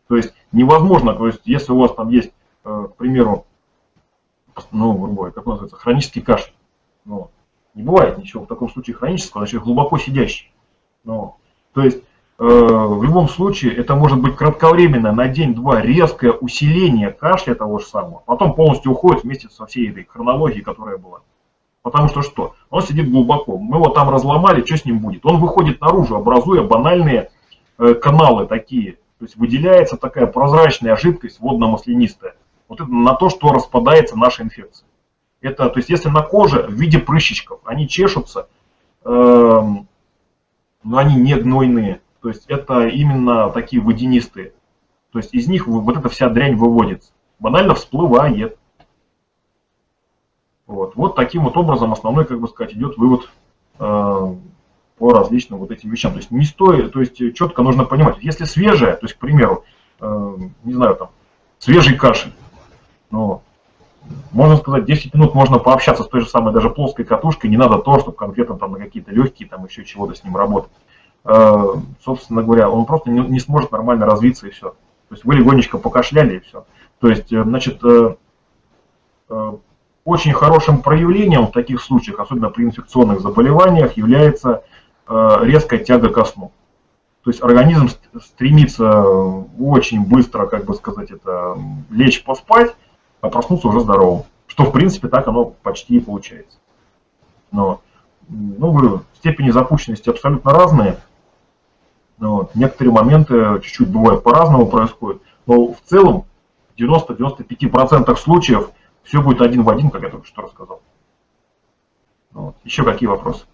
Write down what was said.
То есть невозможно, то есть если у вас там есть, к примеру, ну, грубо говоря, как называется, хронический кашель, ну, не бывает ничего в таком случае хронического, значит глубоко сидящий. Ну, то есть в любом случае это может быть кратковременное на день-два резкое усиление кашля того же самого, потом полностью уходит вместе со всей этой хронологией, которая была. Потому что? Он сидит глубоко. Мы его там разломали, что с ним будет? Он выходит наружу, образуя банальные каналы такие. То есть выделяется такая прозрачная жидкость водно-маслянистая. Вот это на то, что распадается наша инфекция. Это, то есть если на коже в виде прыщичков, они чешутся, но они не гнойные. То есть это именно такие водянистые. То есть из них вот эта вся дрянь выводится. Банально всплывает. Вот таким вот образом основной, как бы сказать, идет вывод по различным вот этим вещам. То есть не стоит, то есть четко нужно понимать, если свежая, то есть, к примеру, не знаю, там, свежий кашель, ну, можно сказать, 10 минут можно пообщаться с той же самой даже плоской катушкой, не надо то, чтобы конкретно там на какие-то легкие, там еще чего-то с ним работать. Собственно говоря, он просто не сможет нормально развиться и все. То есть вы легонечко покашляли и все. То есть, значит, очень хорошим проявлением в таких случаях, особенно при инфекционных заболеваниях, является резкая тяга ко сну. То есть организм стремится очень быстро, как бы сказать, это лечь поспать, а проснуться уже здоровым. Что в принципе так оно почти и получается. Но, ну, говорю, степени запущенности абсолютно разные. Вот. Некоторые моменты чуть-чуть бывают по-разному происходят. Но в целом в 90-95% случаев все будет один в один, как я только что рассказал. Вот. Еще какие вопросы?